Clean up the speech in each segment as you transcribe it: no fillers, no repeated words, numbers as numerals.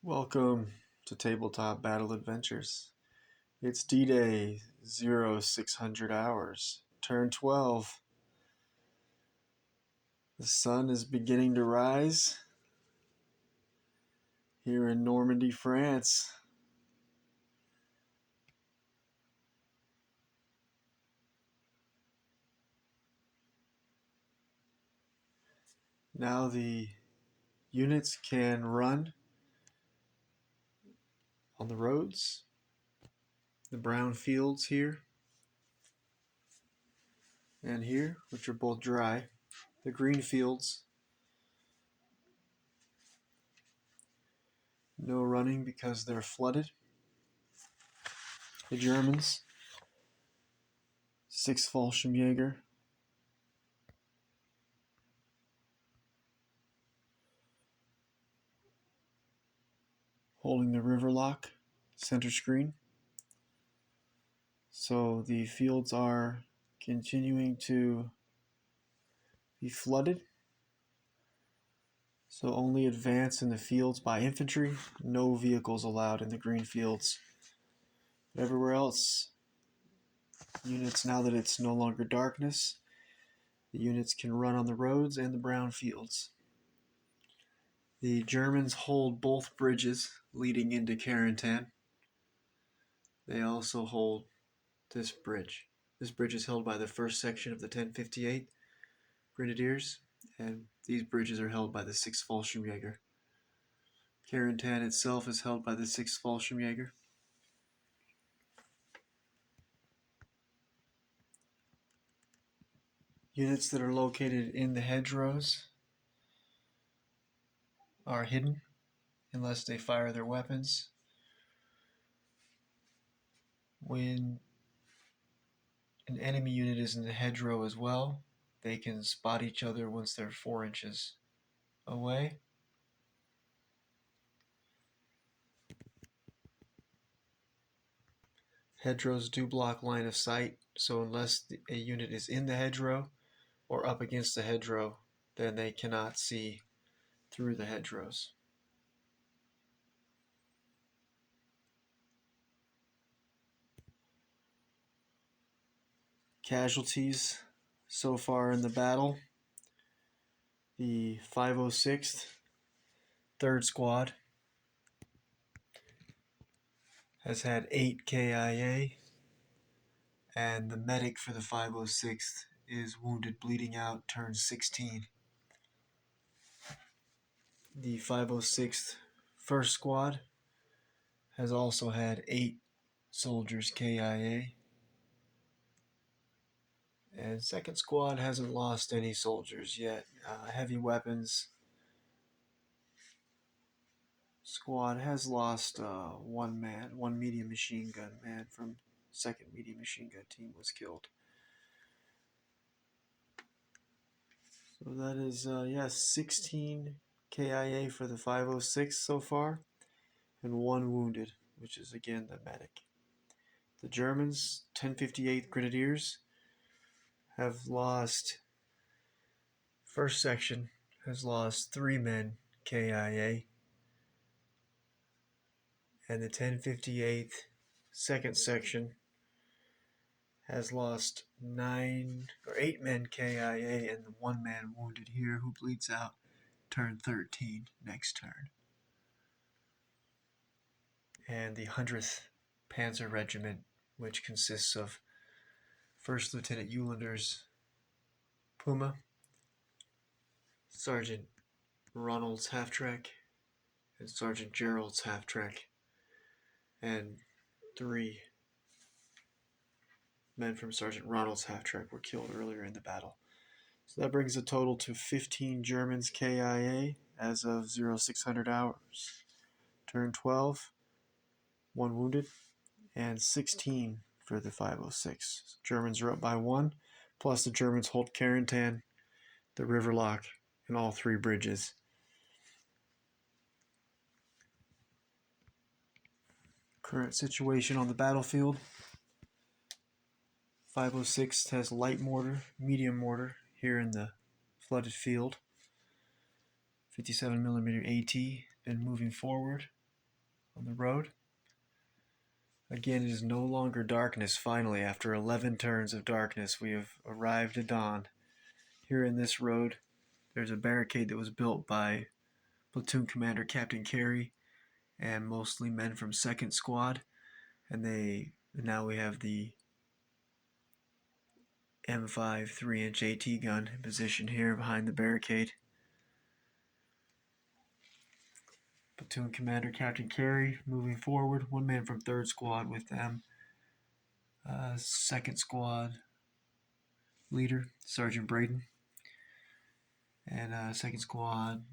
Welcome to Tabletop Battle Adventures. It's D-Day 0600 hours, turn 12. The sun is beginning to rise here in Normandy, France. Now the units can run on the roads, the brown fields here and here, which are both dry. The green fields, no running because they're flooded. The Germans, 6 Fallschirmjäger, holding the river lock, center screen. So the fields are continuing to be flooded. So only advance in the fields by infantry, no vehicles allowed in the green fields. But everywhere else, units, now that it's no longer darkness, the units can run on the roads and the brown fields. The Germans hold both bridges leading into Carentan. They also hold this bridge. This bridge is held by the 1st section of the 1058 Grenadiers, and these bridges are held by the 6th Fallschirmjäger. Carentan itself is held by the 6th Fallschirmjäger. Units that are located in the hedgerows are hidden unless they fire their weapons. When an enemy unit is in the hedgerow as well, they can spot each other once they're 4 inches away. Hedgerows do block line of sight, so unless a unit is in the hedgerow or up against the hedgerow, then they cannot see through the hedgerows. Casualties so far in the battle: the 506th 3rd Squad has had 8 KIA, and the medic for the 506th is wounded, bleeding out, turn 16. The 506th 1st Squad has also had 8 soldiers KIA, and 2nd Squad hasn't lost any soldiers yet. Heavy weapons squad has lost one man, one medium machine gun man from 2nd medium machine gun team was killed. So that is 16 KIA for the 506 so far, and 1 wounded, which is again the medic. The Germans, 1058th Grenadiers, have lost, 1st section has lost 3 men KIA, and the 1058th 2nd section has lost 8 men KIA and the 1 man wounded here who bleeds out, turn 13 next turn. And the 100th Panzer Regiment, which consists of 1st Lieutenant Eulander's Puma, Sergeant Ronald's half-track, and Sergeant Gerald's half-track, and 3 men from Sergeant Ronald's half-track were killed earlier in the battle. So that brings a total to 15 Germans KIA as of 0600 hours. Turn 12, 1 wounded, and 16 for the 506. Germans are up by 1, plus the Germans hold Carentan, the river lock, and all 3 bridges. Current situation on the battlefield: 506 has light mortar, medium mortar here in the flooded field. 57mm AT been moving forward. on the road. Again, it is no longer darkness. Finally, after 11 turns of darkness, we have arrived at dawn. Here in this road, there's a barricade that was built by Platoon Commander Captain Carey and mostly men from 2nd Squad. And now we have the M5 3-inch AT gun in position here behind the barricade. Platoon Commander Captain Carey moving forward. One man from 3rd Squad with them. 2nd Squad leader Sergeant Braden. And 2nd Squad,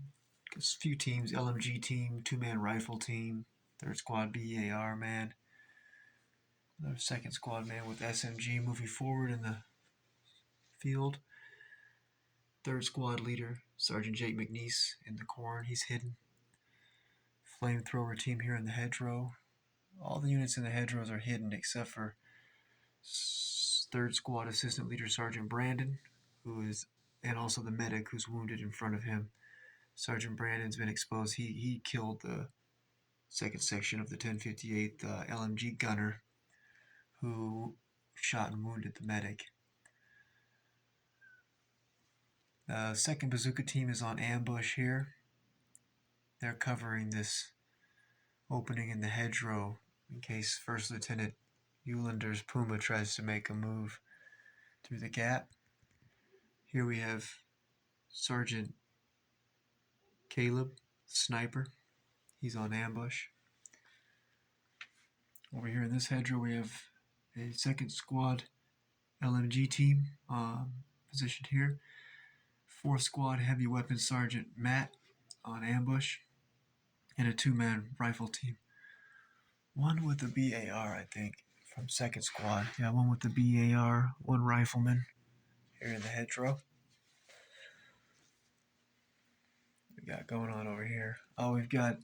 a few teams, LMG team, 2-man rifle team, 3rd Squad BAR man. Another 2nd Squad man with SMG moving forward in the field. 3rd Squad leader Sergeant Jake McNeese in the corn, he's hidden. Flamethrower team here in the hedgerow. All the units in the hedgerows are hidden except for 3rd Squad Assistant Leader Sergeant Brandon, and also the medic who's wounded in front of him. Sergeant Brandon's been exposed. He killed the 2nd section of the 1058th LMG gunner who shot and wounded the medic. The 2nd Bazooka team is on ambush here. They're covering this opening in the hedgerow in case 1st Lieutenant Eulander's Puma tries to make a move through the gap. Here we have Sergeant Caleb, sniper. He's on ambush. Over here in this hedgerow we have a 2nd Squad LMG team positioned here. 4th Squad Heavy Weapons Sergeant Matt on ambush. And a 2-man rifle team. One with the BAR, I think, from 2nd Squad. Yeah, one with the BAR, one rifleman here in the hedgerow. We got going on over here. Oh, we've got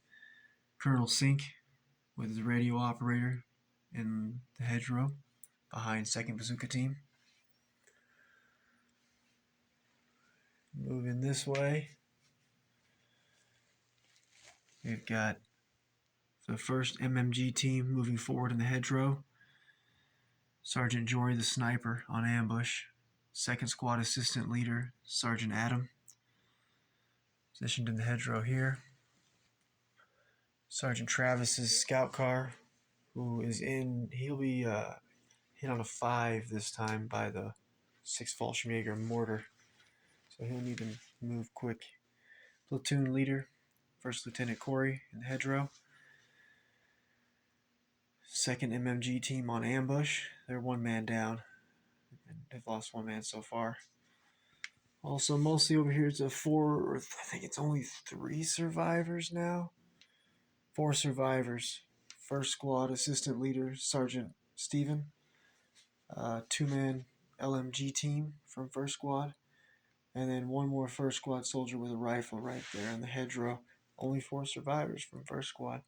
Colonel Sink with his radio operator in the hedgerow behind 2nd Bazooka team. Moving this way, we've got the 1st MMG team moving forward in the hedgerow. Sergeant Jory the sniper on ambush. 2nd Squad Assistant Leader Sergeant Adam positioned in the hedgerow here. Sergeant Travis's scout car, who is he'll be hit on a 5 this time by the 6 Fallschirmjäger mortar, so he'll need to move quick. Platoon leader 1st Lieutenant Corey in the hedgerow. 2nd MMG team on ambush. They're 1 man down, and they've lost 1 man so far. Also, mostly over here, it's I think it's only 3 survivors now. 4 survivors. 1st Squad Assistant Leader Sergeant Stephen. 2-man LMG team from 1st Squad. And then 1 more 1st Squad soldier with a rifle right there in the hedgerow. Only 4 survivors from 1st Squad.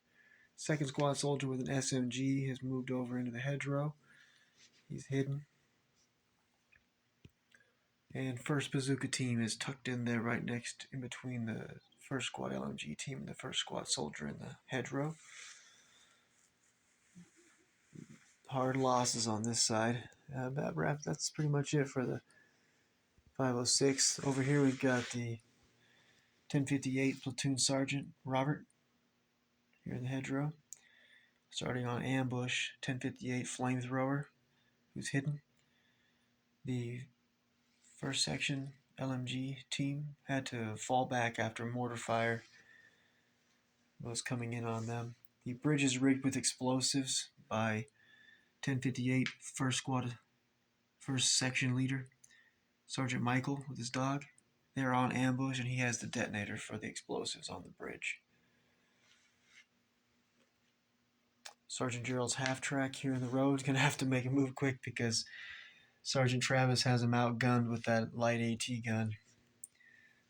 2nd Squad soldier with an SMG has moved over into the hedgerow. He's hidden. And 1st Bazooka team is tucked in there right next, in between the 1st Squad LMG team and the 1st Squad soldier in the hedgerow. Hard losses on this side. That's pretty much it for the 506. Over here we've got the 1058 Platoon Sergeant Robert here in the hedgerow. Starting on ambush, 1058 Flamethrower, who's hidden. The 1st Section LMG team had to fall back after mortar fire was coming in on them. The bridge is rigged with explosives by 1058 1st Squad 1st Section leader Sergeant Michael with his dog. They're on ambush and he has the detonator for the explosives on the bridge. Sergeant Gerald's half-track here in the road is going to have to make a move quick because Sergeant Travis has him outgunned with that light AT gun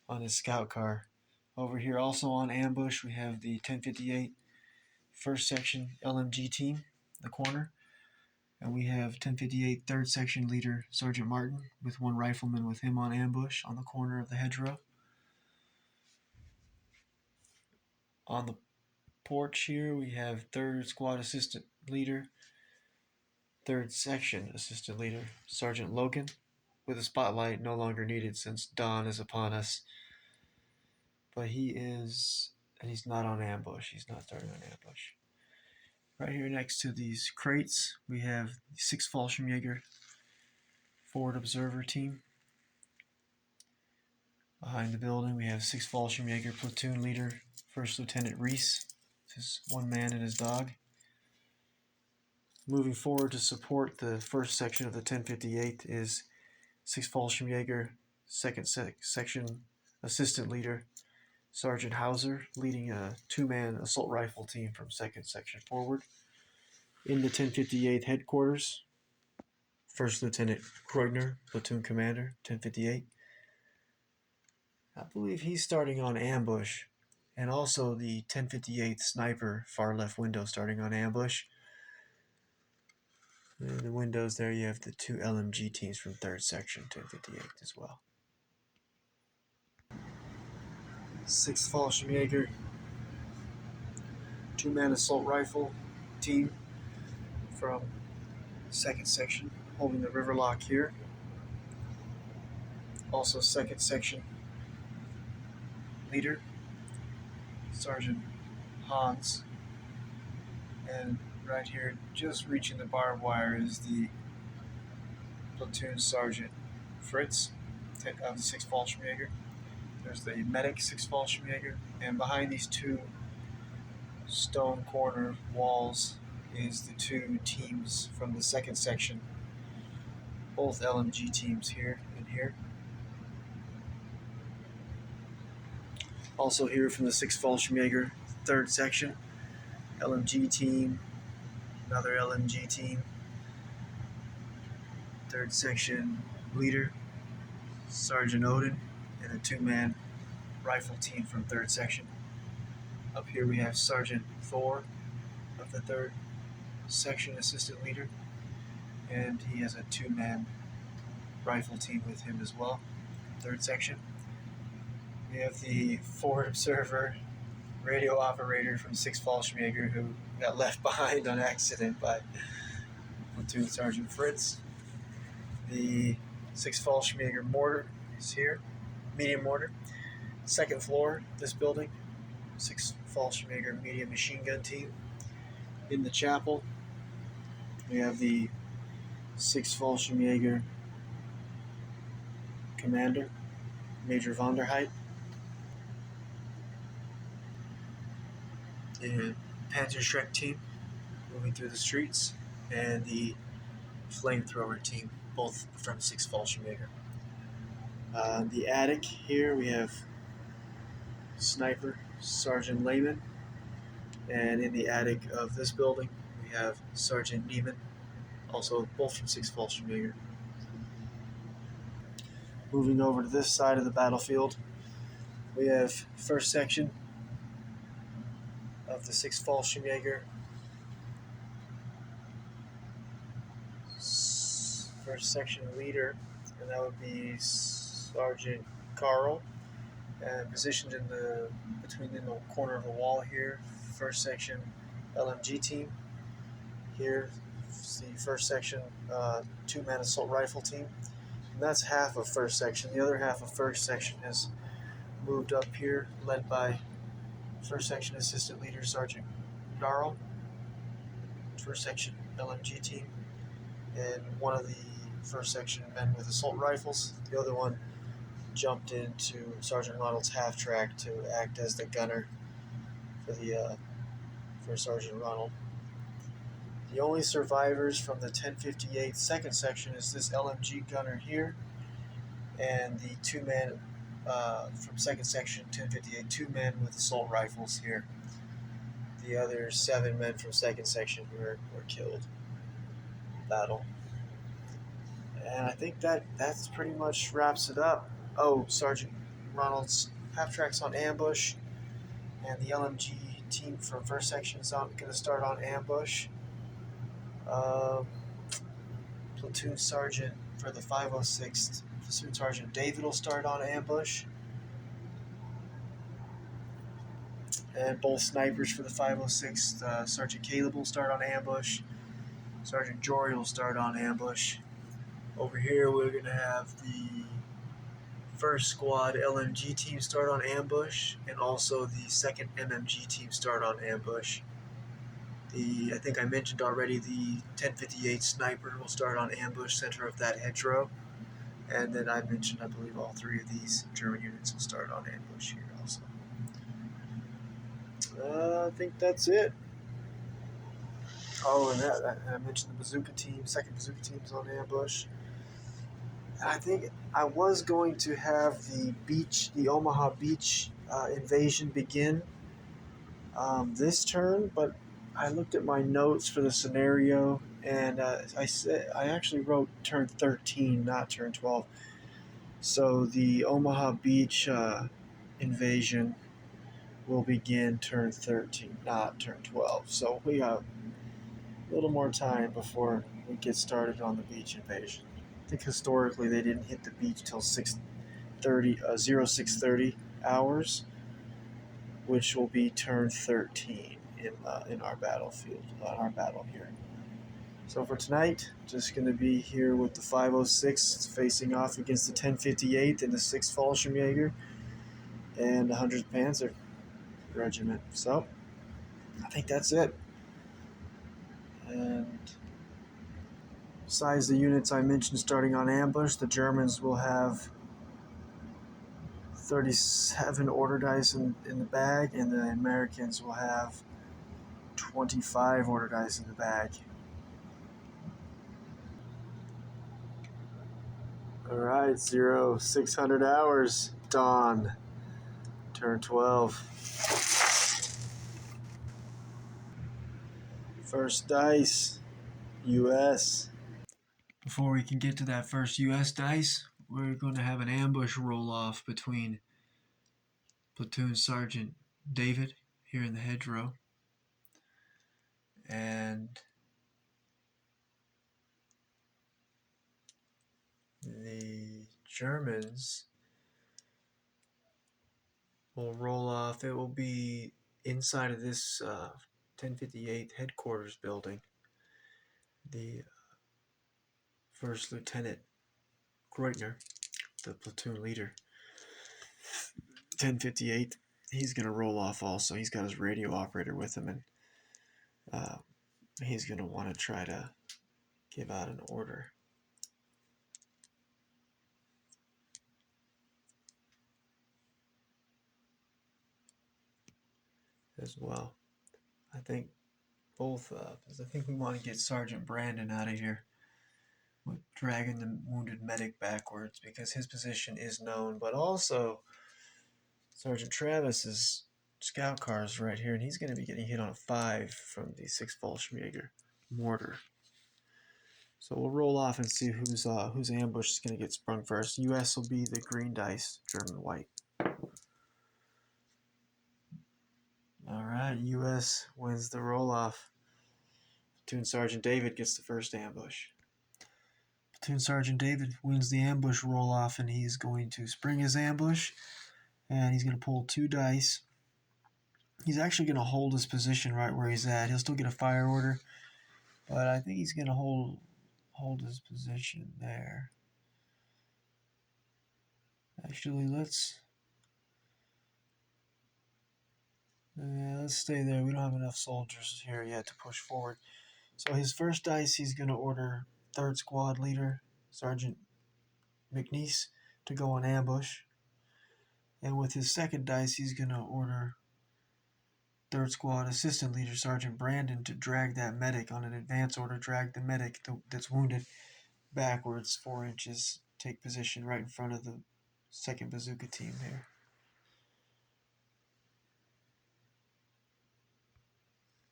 on his scout car. Over here also on ambush we have the 1058 1st Section LMG team in the corner. And we have 1058 3rd Section leader Sergeant Martin with 1 rifleman with him on ambush on the corner of the hedgerow. On the porch here, we have 3rd Squad Assistant Leader, 3rd Section Assistant Leader, Sergeant Logan, with a spotlight no longer needed since dawn is upon us. But he's not on ambush. He's not starting on ambush. Right here next to these crates, we have 6th Fallschirmjäger Forward Observer Team. Behind the building, we have 6th Fallschirmjäger Platoon Leader, 1st Lieutenant Reese. This is one man and his dog. Moving forward to support the 1st section of the 1058th is 6th Fallschirmjäger 2nd Section Assistant Leader, Sergeant Hauser, leading a 2-man assault rifle team from 2nd Section forward. In the 1058th headquarters, 1st Lieutenant Kreugner, Platoon Commander, 1058. I believe he's starting on ambush, and also the 1058th Sniper, far left window, starting on ambush. In the windows there, you have the 2 LMG teams from 3rd Section, 1058 as well. 6th Fallschirmjäger 2-man assault rifle team from 2nd Section, holding the river lock here. Also 2nd Section Leader, Sergeant Hans. And right here, just reaching the barbed wire, is the Platoon Sergeant Fritz of the 6th Fallschirmjäger. There's the medic 6th Fallschirmjäger, and behind these 2 stone corner walls is the 2 teams from the 2nd Section, both LMG teams here and here. Also here from the 6th Fallschirmjäger 3rd Section, LMG team, another LMG team, 3rd Section Leader, Sergeant Odin, and a 2-man rifle team from 3rd Section. Up here we have Sergeant Thor of the 3rd Section Assistant Leader, and he has a 2-man rifle team with him as well, 3rd Section. We have the Forward Observer radio operator from 6th Fallschirmjäger who got left behind on accident by Platoon Sergeant Fritz. The 6th Fallschirmjäger mortar is here, medium mortar. 2nd floor, this building, 6th Fallschirmjäger medium machine gun team. In the chapel, we have the 6th Fallschirmjäger commander, Major von der Heid. The Panzerschreck team moving through the streets, and the flamethrower team, both from 6th Fallschirmjäger. The attic here we have Sniper Sergeant Lehman, and in the attic of this building we have Sergeant Neiman, also both from 6th Fallschirmjäger. Moving over to this side of the battlefield, we have 1st Section of the 6th Fallschirmjäger, 1st Section Leader, and that would be Sergeant Carl, and positioned in the corner of the wall here, 1st Section LMG team. Here, the 1st Section 2-man assault rifle team. And that's half of 1st Section. The other half of 1st Section has moved up here, led by 1st Section Assistant Leader Sergeant Darrell, 1st Section LMG team, and one of the 1st Section men with assault rifles. The other one jumped into Sergeant Ronald's half-track to act as the gunner for Sergeant Ronald. The only survivors from the 1058 2nd Section is this LMG gunner here, and the 2-man from 2nd Section 1058, 2 men with assault rifles here. The other 7 men from 2nd Section were killed in battle. And I think that's pretty much wraps it up. Oh, Sergeant Ronald's half-track's on ambush, and the LMG team from 1st Section is going to start on ambush. Platoon Sergeant for the 506th, Platoon Sergeant David will start on ambush. And both snipers for the 506, Sergeant Caleb will start on ambush. Sergeant Jory will start on ambush. Over here, we're going to have the first squad LMG team start on ambush, and also the second MMG team start on ambush. I think I mentioned already, the 1058 sniper will start on ambush, center of that hedgerow. And then I mentioned, I believe, all three of these German units will start on ambush here also. I think that's it. Oh, and I mentioned the bazooka team, second bazooka team's on ambush. I think I was going to have the Omaha Beach invasion begin this turn, but I looked at my notes for the scenario, and I actually wrote turn 13, not turn 12. So the Omaha Beach invasion will begin turn 13, not turn 12. So we have a little more time before we get started on the beach invasion. I think historically they didn't hit the beach till 0630 hours, which will be turn 13 in our battlefield, on our battle here. So for tonight, just going to be here with the 506 facing off against the 1058 and the 6th Fallschirmjäger and the 100th Panzer Regiment. So I think that's it. And besides the units I mentioned starting on ambush, the Germans will have 37 order dice in the bag, and the Americans will have 25 order dice in the bag. Alright, 0600 hours, dawn, turn 12. First dice, US. Before we can get to that first US dice, we're going to have an ambush roll-off between Platoon Sergeant David here in the hedgerow and the Germans will roll off. It will be inside of this 1058 headquarters building. The First Lieutenant Kreutner, the platoon leader, 1058, he's going to roll off also. He's got his radio operator with him, and he's going to want to try to give out an order. As well. I think both, because I think we want to get Sergeant Brandon out of here with dragging the wounded medic backwards, because his position is known, but also Sergeant Travis's scout car is right here, and he's going to be getting hit on a 5 from the 6th Fallschirmjäger mortar. So we'll roll off and see whose ambush is going to get sprung first. US will be the green dice, German white. Alright, US wins the roll-off. Platoon Sergeant David gets the first ambush. Platoon Sergeant David wins the ambush roll-off, and he's going to spring his ambush, and he's going to pull 2 dice. He's actually going to hold his position right where he's at. He'll still get a fire order, but I think he's going to hold his position there. Actually, let's stay there. We don't have enough soldiers here yet to push forward. So his first dice, he's going to order 3rd Squad Leader, Sergeant McNeese, to go on ambush. And with his second dice, he's going to order 3rd Squad Assistant Leader, Sergeant Brandon, to drag that medic on an advance order, drag the medic that's wounded backwards 4 inches, take position right in front of the 2nd Bazooka team here.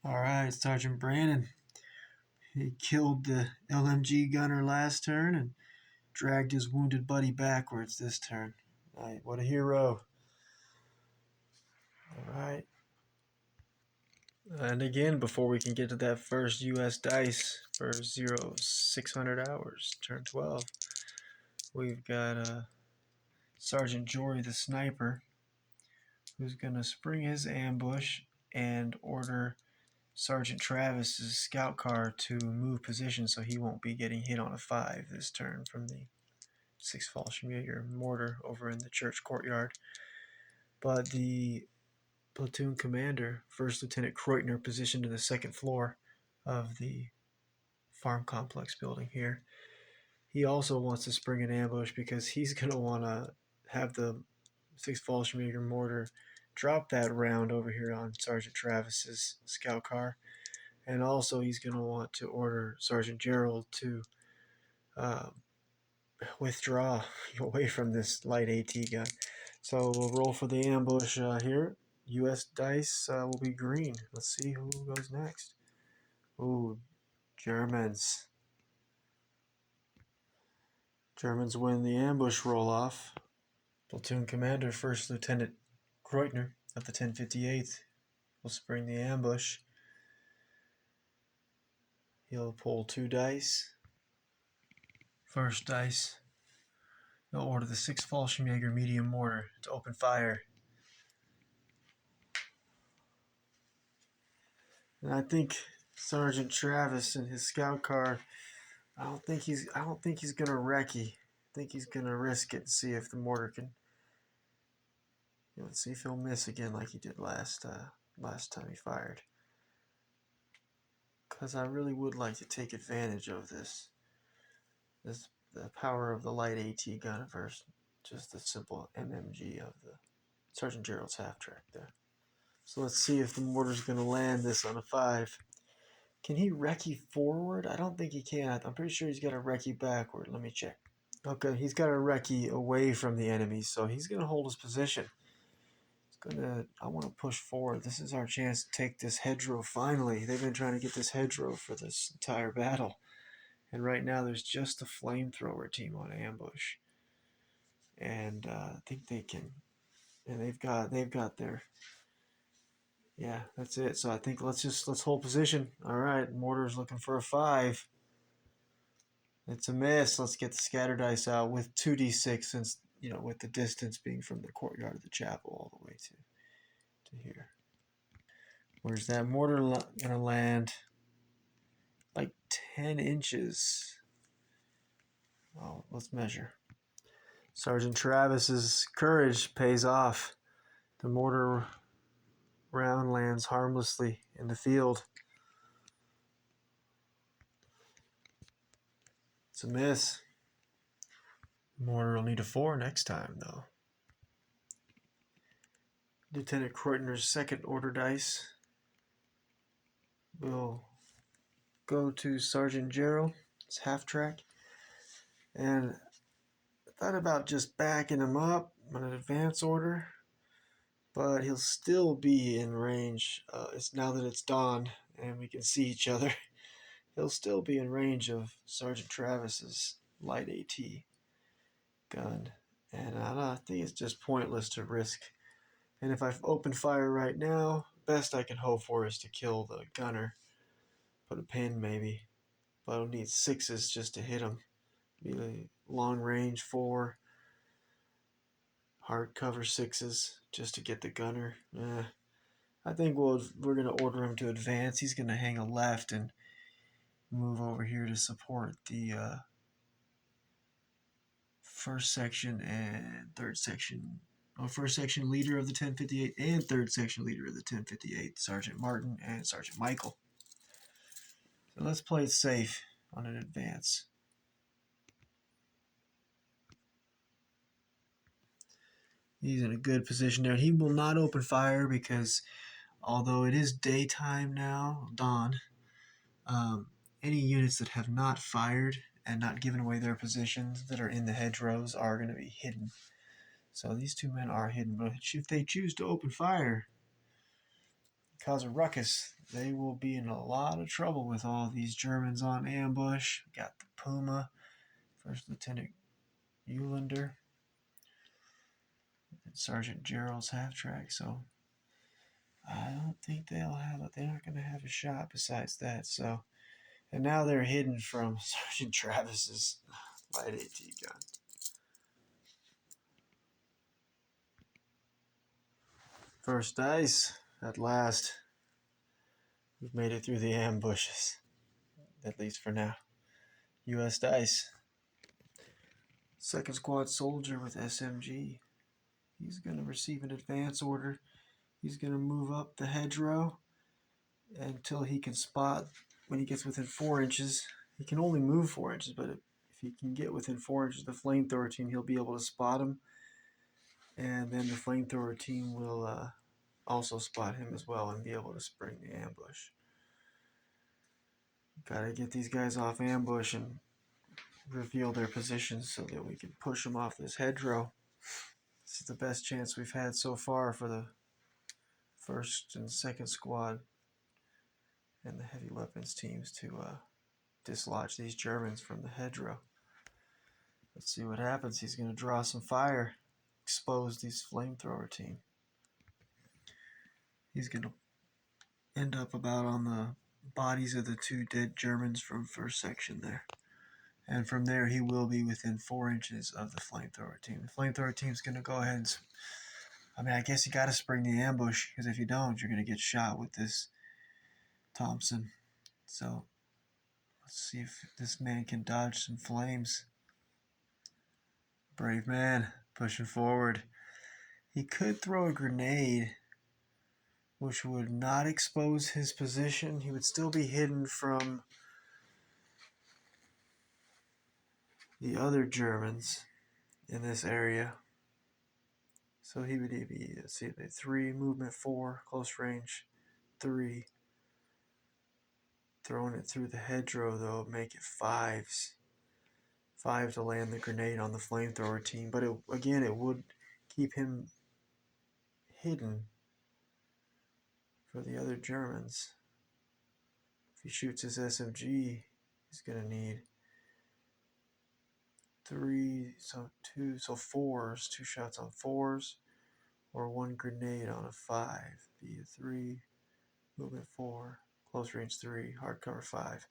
Alright, Sergeant Brandon. He killed the LMG gunner last turn and dragged his wounded buddy backwards this turn. Alright, what a hero. Alright. And again, before we can get to that first US dice for 0600 hours, turn 12, we've got Sergeant Jory the sniper who's going to spring his ambush and order Sergeant Travis's scout car to move position so he won't be getting hit on a 5 this turn from the 6 Fallschirmjäger mortar over in the church courtyard. But the platoon commander, First Lieutenant Kreutner, positioned in the second floor of the farm complex building here, he also wants to spring an ambush because he's going to want to have the 6 Fallschirmjäger mortar drop that round over here on Sergeant Travis's scout car. And also he's going to want to order Sergeant Gerald to withdraw away from this light AT gun. So we'll roll for the ambush here. US dice will be green. Let's see who goes next. Ooh, Germans. Germans win the ambush roll-off. Platoon Commander First Lieutenant Kreutner of the 1058th will spring the ambush. He'll pull 2 dice. First dice, he'll order the 6 Fallschirmjäger medium mortar to open fire. And I think Sergeant Travis and his scout car, I don't think he's gonna recce. I think he's gonna risk it and see if the mortar can. Let's see if he'll miss again like he did last time he fired. Because I really would like to take advantage of this the power of the light AT gun versus just the simple MMG of the Sergeant Gerald's half-track there. So let's see if the mortar's going to land this on a 5. Can he recce forward? I don't think he can. I'm pretty sure he's got to recce backward. Let me check. Okay, he's got to recce away from the enemy, so he's going to hold his position. I want to push forward. This is our chance to take this hedgerow finally. They've been trying to get this hedgerow for this entire battle. And right now there's just the flamethrower team on ambush. And I think they can. And they've got their. Yeah, that's it. So I think let's hold position. All right, mortar's looking for a 5. It's a miss. Let's get the scatter dice out with 2d6 since, with the distance being from the courtyard of the chapel all the way to here. Where's that mortar gonna land? Like 10 inches. Oh, let's measure. Sergeant Travis's courage pays off. The mortar round lands harmlessly in the field. It's a miss. Mortar will need a 4 next time, though. Lieutenant Kreutner's second order dice will go to Sergeant Gerald. It's half-track. And I thought about just backing him up on an advance order, but he'll still be in range. It's now that it's dawn and we can see each other. He'll still be in range of Sergeant Travis's light AT gun. And I think it's just pointless to risk. And if I open fire right now, best I can hope for is to kill the gunner. Put a pin maybe. But I'll need 6s just to hit him. Be long range 4. Hard cover 6s just to get the gunner. I think we're going to order him to advance. He's going to hang a left and move over here to support the first section and third section. First section leader of the 1058 and third section leader of the 1058, Sergeant Martin and Sergeant Michael. So let's play it safe on an advance. He's in a good position there. He will not open fire because although it is daytime now, dawn, any units that have not fired and not given away their positions that are in the hedgerows are going to be hidden. So these 2 men are hidden, but if they choose to open fire, cause a ruckus, they will be in a lot of trouble with all these Germans on ambush. We got the Puma, First Lieutenant Eulander, and Sergeant Gerald's half-track. So I don't think they're not going to have a shot besides that. So, and now they're hidden from Sergeant Travis's light AT gun. First dice. At last, we've made it through the ambushes. At least for now. US dice. Second squad soldier with SMG. He's going to receive an advance order. He's going to move up the hedgerow until he can spot when he gets within 4 inches. He can only move 4 inches, but if he can get within 4 inches of the flamethrower team, he'll be able to spot him. And then the flamethrower team will also spot him as well and be able to spring the ambush. Gotta get these guys off ambush and reveal their positions so that we can push them off this hedgerow. This is the best chance we've had so far for the first and second squad and the heavy weapons teams to dislodge these Germans from the hedgerow. Let's see what happens. He's going to draw some fire, expose this flamethrower team. He's going to end up about on the bodies of the 2 dead Germans from first section there. And from there, he will be within 4 inches of the flamethrower team. The flamethrower team's going to go ahead and... I guess you got to spring the ambush, because if you don't, you're going to get shot with this Thompson. So, let's see if this man can dodge some flames. Brave man, pushing forward. He could throw a grenade, which would not expose his position. He would still be hidden from the other Germans in this area. So he would be, let's see, 3, movement 4, close range 3. Throwing it through the hedgerow, though, make it 5s. 5 to land the grenade on the flamethrower team. But again, it would keep him hidden for the other Germans. If he shoots his SMG, he's going to need 3, so 2, so 4s, 2 shots on 4s, or 1 grenade on a 5. Be a 3, movement 4, close range 3, hard cover 5.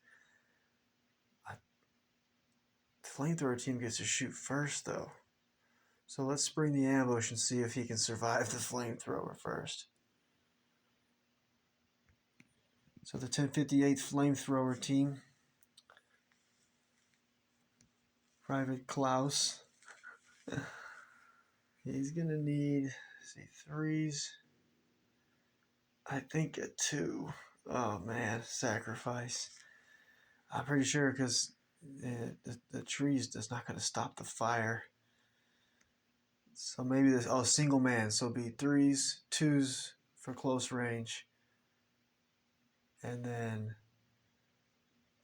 The flamethrower team gets to shoot first, though. So let's spring the ambush and see if he can survive the flamethrower first. So the 1058th flamethrower team, Private Klaus, he's going to need, let's see, 3s. I think a 2. Oh man, sacrifice. I'm pretty sure because the trees is not going to stop the fire. So maybe this, single man. So it'll be 3s, 2s for close range. And then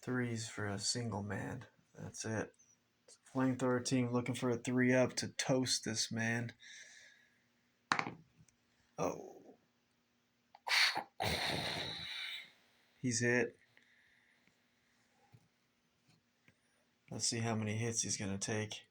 3s for a single man. That's it. Flamethrower team looking for a 3-up to toast this man. Oh. He's hit. Let's see how many hits he's going to take.